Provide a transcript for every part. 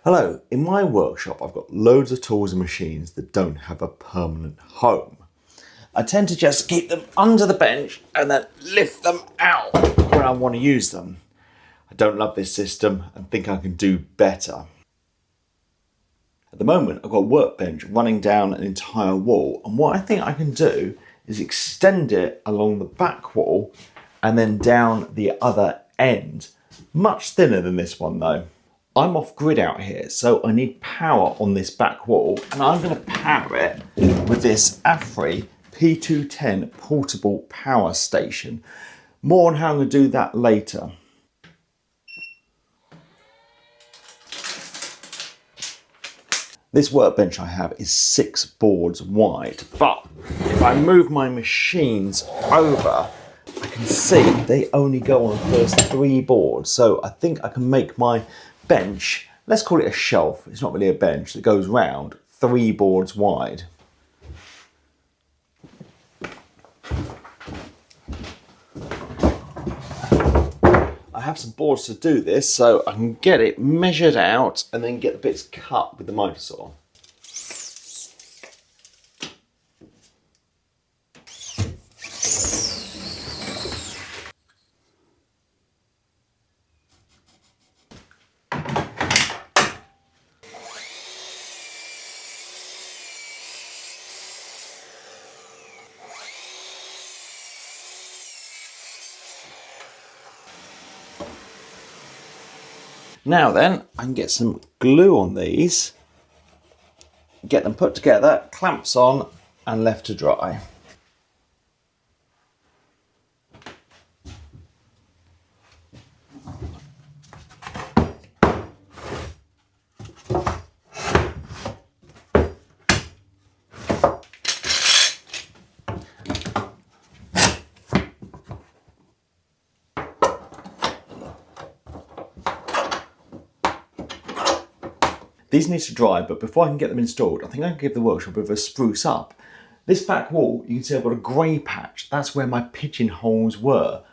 Hello, in my workshop I've got loads of tools and machines that don't have a permanent home. I tend to just keep them under the bench and then lift them out when I want to use them. I don't love this system and think I can do better. At the moment I've got a workbench running down an entire wall, and what I think I can do is extend it along the back wall and then down the other end. Much thinner than this one though. I'm off grid out here, so I need power on this back wall, and I'm going to power it with this AFERIY P210 portable power station. More on how I'm going to do that later. This workbench I have is 6 boards wide, but if I move my machines over, I can see they only go on the first 3 boards, so I think I can make my bench, let's call it a shelf, it's not really a bench, that goes round 3 boards wide. I have some boards to do this, so I can get it measured out and then get the bits cut with the miter saw. Now then, I can get some glue on these, get them put together, clamps on and left to dry. These need to dry, but before I can get them installed, I think I can give the workshop a bit of a spruce up. This back wall, you can see I've got a grey patch. That's where my pigeonholes were.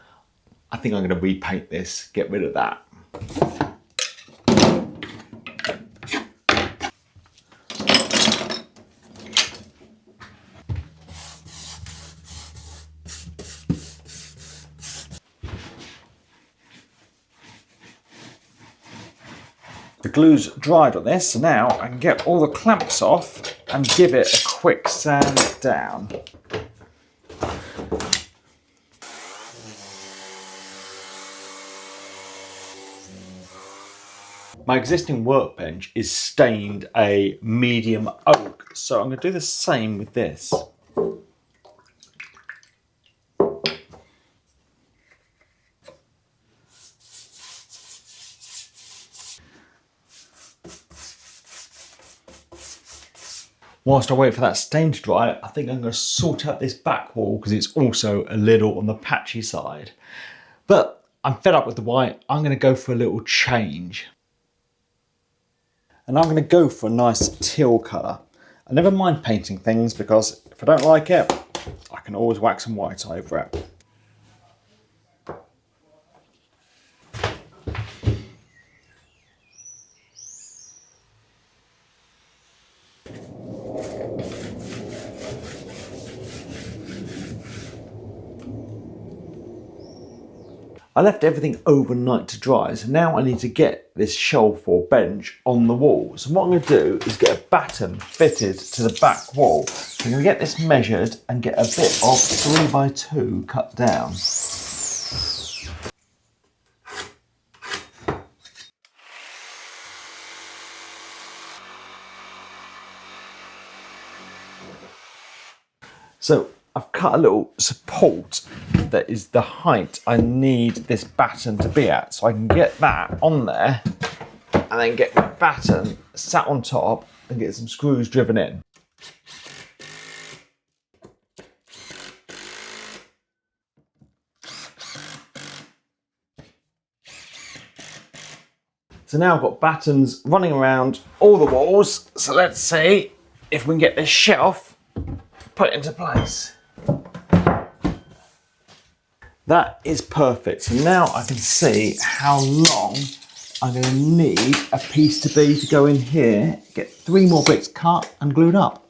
I think I'm going to repaint this, get rid of that. The glue's dried on this, so now I can get all the clamps off and give it a quick sand down. My existing workbench is stained a medium oak, so I'm going to do the same with this. Whilst I wait for that stain to dry, I think I'm going to sort out this back wall because it's also a little on the patchy side. But I'm fed up with the white, I'm going to go for a little change. And I'm going to go for a nice teal colour. I never mind painting things because if I don't like it, I can always wax some white over it. I left everything overnight to dry, so now I need to get this shelf or bench on the wall. So what I'm going to do is get a batten fitted to the back wall. So I'm going to get this measured and get a bit of 3x2 cut down. So I've cut a little support that is the height I need this batten to be at. So I can get that on there and then get my batten sat on top and get some screws driven in. So now I've got battens running around all the walls. So let's see if we can get this shelf put into place. That is perfect. So now I can see how long I'm going to need a piece to go in here, get 3 more bits cut and glued up.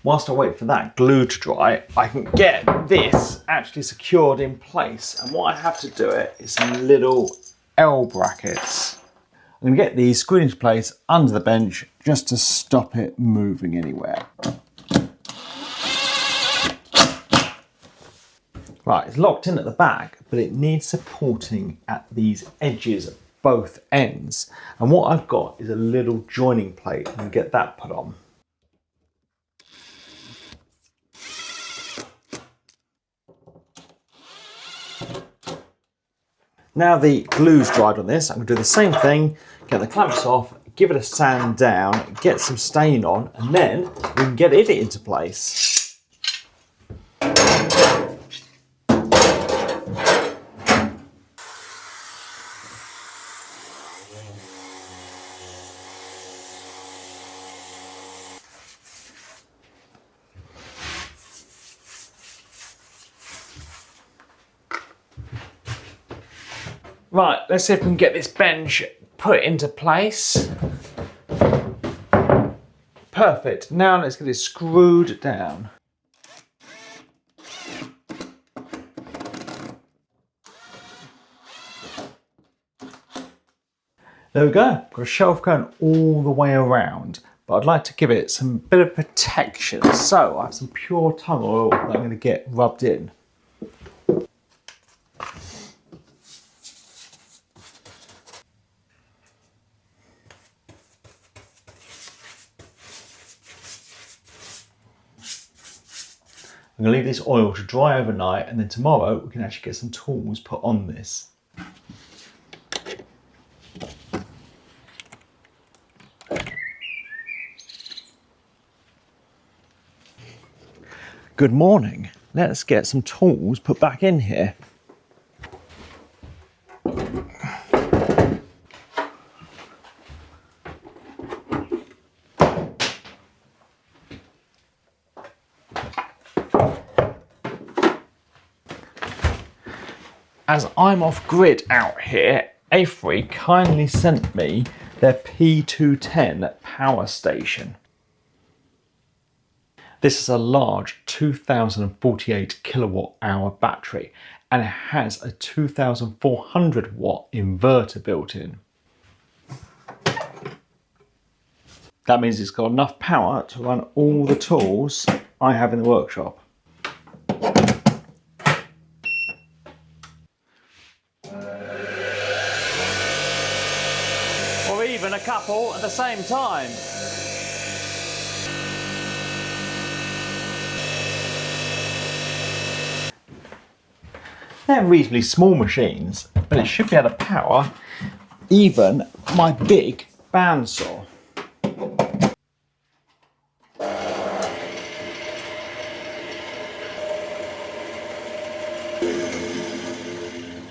Whilst I wait for that glue to dry, I can get this actually secured in place. And what I have to do it is some little L brackets. I'm going to get these screwed into place under the bench just to stop it moving anywhere. Right, it's locked in at the back, but it needs supporting at these edges at both ends. And what I've got is a little joining plate. I'm going to get that put on. Now the glue's dried on this, I'm going to do the same thing, get the clamps off, give it a sand down, get some stain on, and then we can get it into place. Right, let's see if we can get this bench put into place. Perfect. Now let's get it screwed down. There we go. Got a shelf going all the way around, but I'd like to give it some bit of protection. So I have some pure tung oil that I'm going to get rubbed in. I'm going to leave this oil to dry overnight, and then tomorrow we can actually get some tools put on this. Good morning. Let's get some tools put back in here. As I'm off grid out here, AFERY kindly sent me their P210 power station. This is a large 2048 kilowatt hour battery, and it has a 2400 watt inverter built in. That means it's got enough power to run all the tools I have in the workshop. Or even a couple at the same time. They're reasonably small machines, but it should be able to power even my big bandsaw.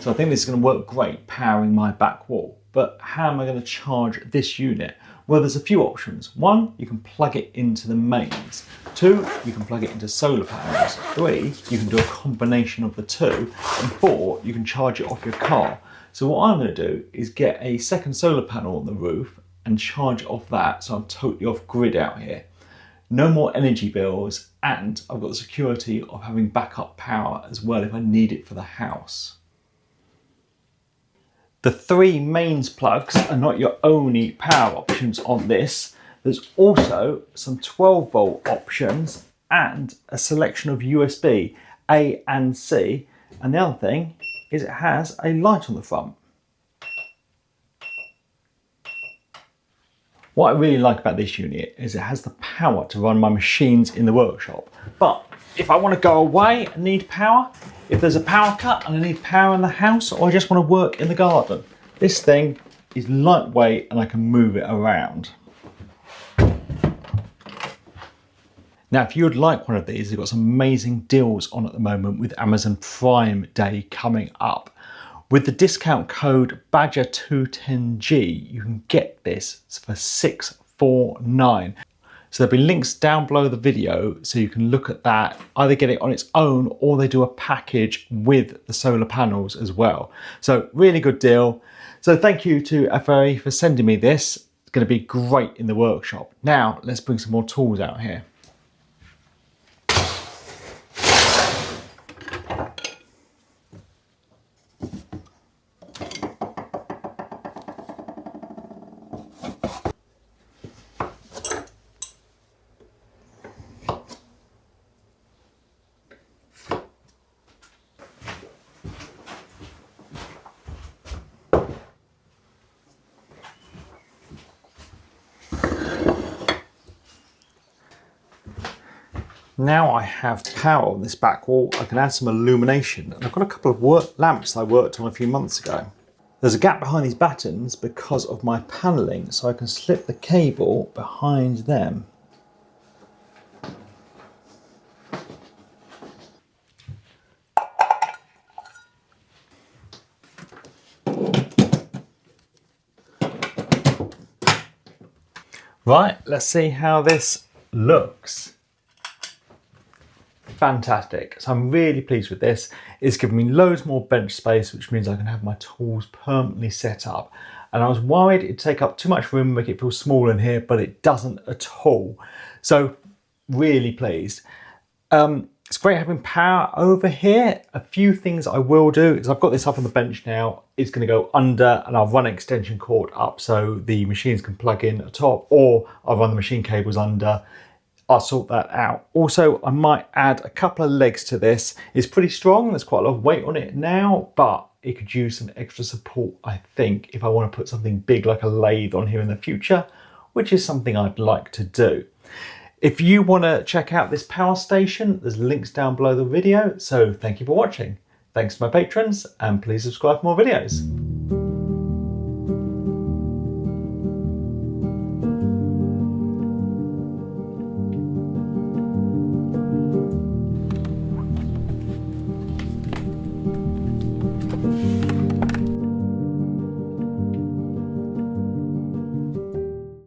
So I think this is going to work great powering my back wall. But how am I going to charge this unit? Well, there's a few options. 1, you can plug it into the mains. 2, you can plug it into solar panels. 3, you can do a combination of the 2. And 4, you can charge it off your car. So what I'm going to do is get a second solar panel on the roof and charge it off that, so I'm totally off grid out here. No more energy bills, and I've got the security of having backup power as well if I need it for the house. The 3 mains plugs are not your only power options on this. There's also some 12 volt options and a selection of USB A and C. And the other thing is it has a light on the front. What I really like about this unit is it has the power to run my machines in the workshop. But if I want to go away and need power, if there's a power cut and I need power in the house, or I just want to work in the garden, This thing is lightweight and I can move it around. Now, if you would like one of these, they've got some amazing deals on at the moment with Amazon Prime Day coming up. With the discount code Badger210G, you can get this for $649. So there'll be links down below the video so you can look at that, either get it on its own or they do a package with the solar panels as well. So really good deal. So thank you to AFERIY for sending me this. It's going to be great in the workshop. Now let's bring some more tools out here. Now I have power on this back wall, I can add some illumination, and I've got a couple of lamps I worked on a few months ago. There's a gap behind these battens because of my panelling, so I can slip the cable behind them. Right, let's see how this looks. Fantastic. So I'm really pleased with this. It's given me loads more bench space, which means I can have my tools permanently set up. And I was worried it'd take up too much room, make it feel small in here, but it doesn't at all. So really pleased. It's great having power over here. A few things I will do is I've got this up on the bench now. It's going to go under and I'll run an extension cord up so the machines can plug in at top, or I'll run the machine cables under. I'll sort that out. Also, I might add a couple of legs to this. It's pretty strong, there's quite a lot of weight on it now, but it could use some extra support, I think, if I want to put something big like a lathe on here in the future, which is something I'd like to do. If you want to check out this power station, there's links down below the video. So thank you for watching. Thanks to my patrons, and please subscribe for more videos.